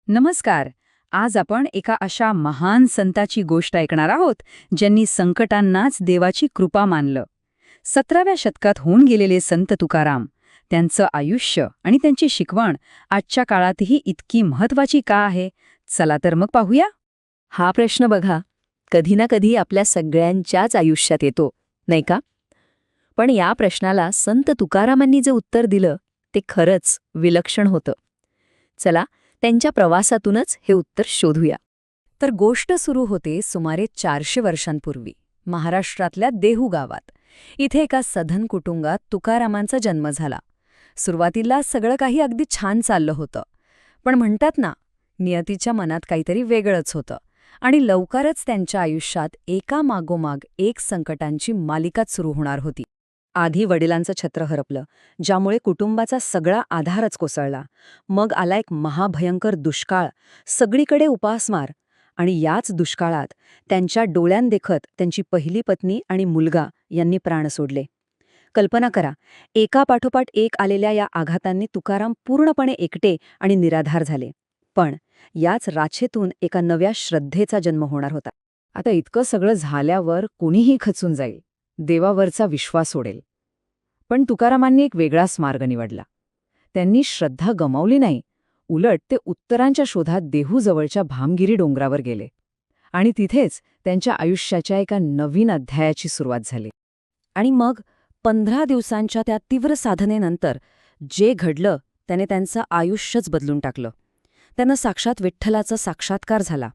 नमस्कार. आज आपण एका अशा महान संताची गोष्ट ऐकणार आहोत ज्यांनी संकटांनाच देवाची कृपा मानलं. 17व्या शतकात होऊन गेलेले संत तुकाराम. त्यांचं आयुष्य आणि त्यांची शिकवण आजच्या काळातही इतकी महत्वाची का आहे? चला तर मग पाहूया. हा प्रश्न बघा, कधी ना कधी आपल्या सगळ्यांच्याच आयुष्यात येतो, नाही का? पण या प्रश्नाला संत तुकारामांनी जे उत्तर दिलं ते खरंच विलक्षण होतं. चला, त्यांच्या प्रवासातूनच हे उत्तर शोधूया. तर गोष्ट सुरू होते सुमारे 400 वर्षांपूर्वी महाराष्ट्रातल्या देहू गावात. इथे एका सधन कुटुंबात तुकारामांचा जन्म झाला. सुरुवातीला सगळं काही अगदी छान चाललं होतं. पण म्हणतात ना, नियतीच्या मनात काहीतरी वेगळंच होतं आणि लवकरच त्यांच्या आयुष्यात एकामागोमाग एक संकटांची मालिकाच सुरू होणार होती. आधी वडिलांचं छत्र हरपलं, ज्यामुळे कुटुंबाचा सगळा आधारच कोसळला. मग आला एक महाभयंकर दुष्काळ, सगळीकडे उपासमार. आणि याच दुष्काळात त्यांच्या डोळ्यांदेखत त्यांची पहिली पत्नी आणि मुलगा यांनी प्राण सोडले. कल्पना करा, एकापाठोपाठ एक आलेल्या या आघातांनी तुकाराम पूर्णपणे एकटे आणि निराधार झाले. पण याच राछेतून एका नव्या श्रद्धेचा जन्म होणार होता. आता इतकं सगळं झाल्यावर कोणीही खचून जाईल, देवावरचा विश्वास सोडेल. पण तुकारामांनी एक वेगळाच मार्ग निवडला. त्यांनी श्रद्धा गमावली नाही, उलट ते उत्तरांच्या शोधात देहूजवळच्या भामगिरी डोंगरावर गेले. आणि तिथेच त्यांच्या आयुष्याच्या एका नवीन अध्यायाची सुरुवात झाली. आणि मग 15 दिवसांच्या त्या तीव्र साधनेनंतर जे घडलं त्याने त्यांचं आयुष्यच बदलून टाकलं. त्यांना साक्षात विठ्ठलाचा साक्षात्कार झाला.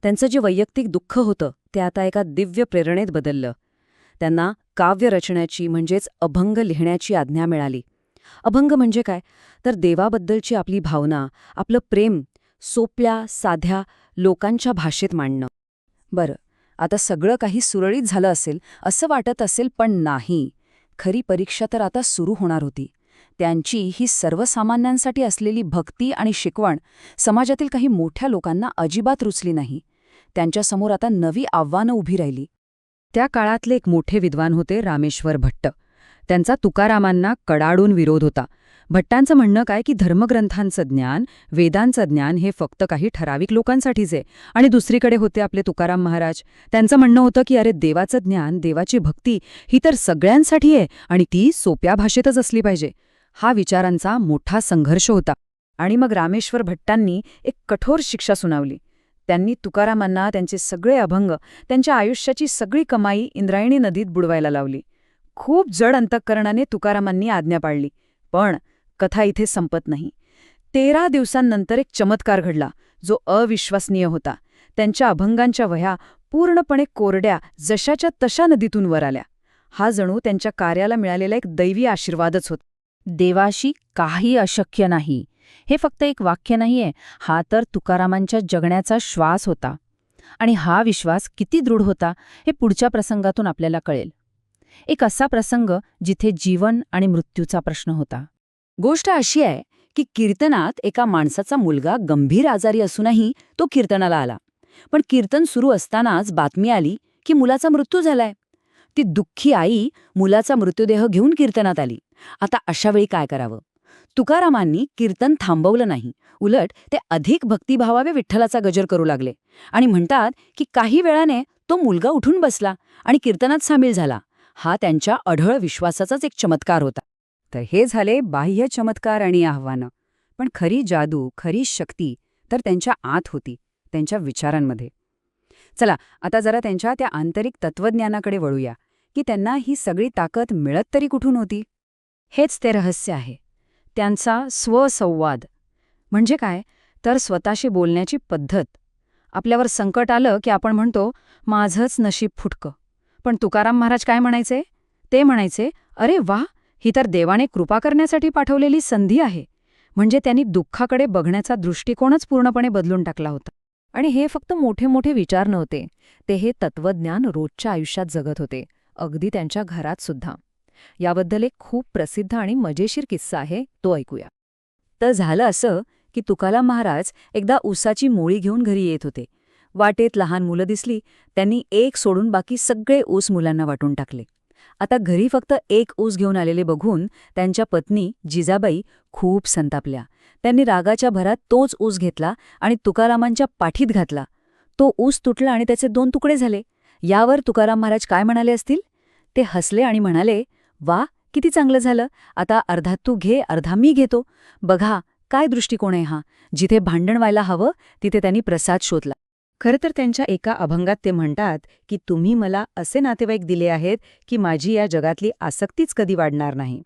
त्यांचं जे वैयक्तिक दुःख होतं ते आता एका दिव्य प्रेरणेत बदललं. त्यांना काव्य रचण्याची म्हणजेच अभंग लिहिण्याची आज्ञा मिळाली. अभंग म्हणजे काय? तर देवाबद्दलची आपली भावना, आपलं प्रेम सोप्या, साध्या लोकांच्या भाषेत मांडणं. बरं, आता सगळं काही सुरळीत झालं असेल असं वाटत असेल, पण नाही. खरी परीक्षा तर आता सुरू होणार होती. त्यांची ही सर्वसामान्यांसाठी असलेली भक्ती आणि शिकवण समाजातील काही मोठ्या लोकांना अजिबात रुचली नाही. त्यांच्यासमोर आता नवी आव्हानं उभी राहिली. त्या काळातले एक मोठे विद्वान होते रामेश्वर भट्ट. त्यांचा तुकारामांना कडाडून विरोध होता. भट्टांचं म्हणणं काय की धर्मग्रंथांचं ज्ञान, वेदांचं ज्ञान हे फक्त काही ठराविक लोकांसाठीच आहे. आणि दुसरीकडे होते आपले तुकाराम महाराज. त्यांचं म्हणणं होतं की अरे, देवाचं ज्ञान, देवाची भक्ती ही तर सगळ्यांसाठी आहे आणि ती सोप्या भाषेतच असली पाहिजे. हा विचारांचा मोठा संघर्ष होता. आणि मग रामेश्वर भट्टांनी एक कठोर शिक्षा सुनावली. त्यांनी तुकारामांना त्यांचे सगळे अभंग, त्यांच्या आयुष्याची सगळी कमाई इंद्रायणी नदीत बुडवायला लावली. खूप जड अंतःकरणाने तुकारामांनी आज्ञा पाळली. पण कथा इथे संपत नाही. 13 दिवसांनंतर एक चमत्कार घडला, जो अविश्वसनीय होता. त्यांच्या अभंगांच्या वह्या पूर्णपणे कोरड्या, जशाच्या तशा नदीतून वर आल्या. हा जणू त्यांच्या कार्याला मिळालेला एक दैवी आशीर्वादच होता. देवाशी काही अशक्य नाही, हे फक्त एक वाक्य नाहीये, हा तर तुकारामांच्या जगण्याचा श्वास होता. आणि हा विश्वास किती दृढ होता हे पुढच्या प्रसंगातून आपल्याला कळेल. एक असा प्रसंग जिथे जीवन आणि मृत्यूचा प्रश्न होता. गोष्ट अशी आहे की कीर्तनात एका माणसाचा मुलगा गंभीर आजारी असूनही तो कीर्तनाला आला. पण कीर्तन सुरू असतानाच बातमी आली की मुलाचा मृत्यू झालाय. ती दुःखी आई मुलाचा मृत्यूदेह घेऊन कीर्तनात आली. आता अशावेळी काय करावं? तुकारामांनी कीर्तन थांबवलं नाही. उलट ते अधिक भक्तिभावाने विठ्ठलाचा गजर करू लागले. आणि म्हणतात की काही वेळाने तो मुलगा उठून बसला आणि कीर्तनात सामील झाला. हा त्यांच्या अढळ विश्वासाचाच एक चमत्कार होता. तर हे झाले बाह्य चमत्कार आणि आव्हानं. पण खरी जादू, खरी शक्ती तर त्यांच्या आत होती, त्यांच्या विचारांमध्ये. चला, आता जरा त्यांच्या त्या आंतरिक तत्वज्ञानाकडे वळूया की त्यांना ही सगळी ताकद मिळत तरी कुठून होती. हेच ते रहस्य आहे. त्यांचा स्वसंवाद म्हणजे काय? तर स्वतःशी बोलण्याची पद्धत. आपल्यावर संकट आलं की आपण म्हणतो, माझंच नशीब फुटकं. पण तुकाराम महाराज काय म्हणायचे? ते म्हणायचे, अरे वा, ही तर देवाने कृपा करण्यासाठी पाठवलेली संधी आहे. म्हणजे त्यांनी दुःखाकडे बघण्याचा दृष्टिकोनच पूर्णपणे बदलून टाकला होता. आणि हे फक्त मोठे मोठे विचार नव्हते, ते हे तत्वज्ञान रोजच्या आयुष्यात जगत होते, अगदी त्यांच्या घरात सुद्धा. याबद्दल एक खूप प्रसिद्ध आणि मजेशीर किस्सा आहे, तो ऐकूया. तर झालं असं की तुकाराम महाराज एकदा ऊसाची मोळी घेऊन घरी येत होते. वाटेत लहान मुलं दिसली. त्यांनी एक सोडून बाकी सगळे ऊस मुलांना वाटून टाकले. आता घरी फक्त एक ऊस घेऊन आलेले बघून त्यांच्या पत्नी जिजाबाई खूप संतापल्या. त्यांनी रागाच्या भरात तोच ऊस घेतला आणि तुकारामांच्या पाठीत घातला. तो ऊस तुटला आणि त्याचे 2 तुकडे झाले. यावर तुकाराम महाराज काय म्हणाले असतील? ते हसले आणि म्हणाले, "वा, किती चांगलं झालं. आता अर्धा तू घे, अर्धा मी घेतो. बघा, काय दृष्टिकोन आहे हा. जिथे भांडण व्हायला हवं तिथे त्यांनी प्रसाद शोधला." खरं तर त्यांच्या एका अभंगात ते म्हणतात की तुम्ही मला असे नातेवाईक दिले आहेत की माझी या जगातली आसक्तीच कधी वाढणार नाही.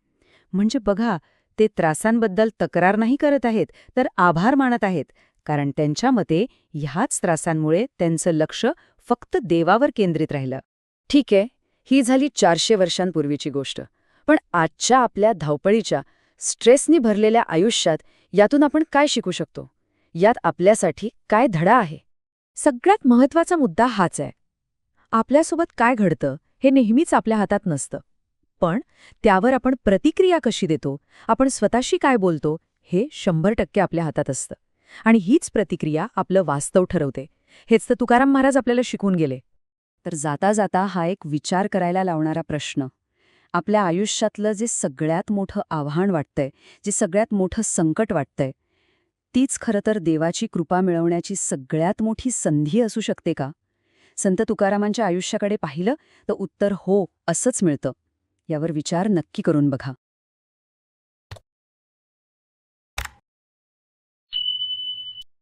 म्हणजे बघा, ते त्रासांबद्दल तक्रार नाही करत आहेत, तर आभार मानत आहेत. कारण त्यांच्या मते ह्याच त्रासांमुळे त्यांचं लक्ष फक्त देवावर केंद्रित राहिलं. ठीक आहे, ही झाली 400 वर्षांपूर्वीची गोष्ट. पण आजच्या आपल्या धावपळीच्या, स्ट्रेसनी भरलेल्या आयुष्यात यातून आपण काय शिकू शकतो? यात आपल्यासाठी काय धडा आहे? सगळ्यात महत्त्वाचा मुद्दा हाच आहे. आपल्यासोबत काय घडतं हे नेहमीच आपल्या हातात नसतं. पण त्यावर आपण प्रतिक्रिया कशी देतो, आपण स्वतःशी काय बोलतो, हे 100% आपल्या हातात असतं. आणि हीच प्रतिक्रिया आपलं वास्तव ठरवते. हेच तर तुकाराम महाराज आपल्याला शिकून गेले. तर जाता जाता हा एक विचार करायला लावणारा प्रश्न. आपल्या आयुष्यातलं जे सगळ्यात मोठं आव्हान वाटतंय, जे सगळ्यात मोठं संकट वाटतंय, तीच खरं तर देवाची कृपा मिळवण्याची सगळ्यात मोठी संधी असू शकते का? संत तुकारामांच्या आयुष्याकडे पाहिलं तर उत्तर हो असंच मिळतं. यावर विचार नक्की करून बघा.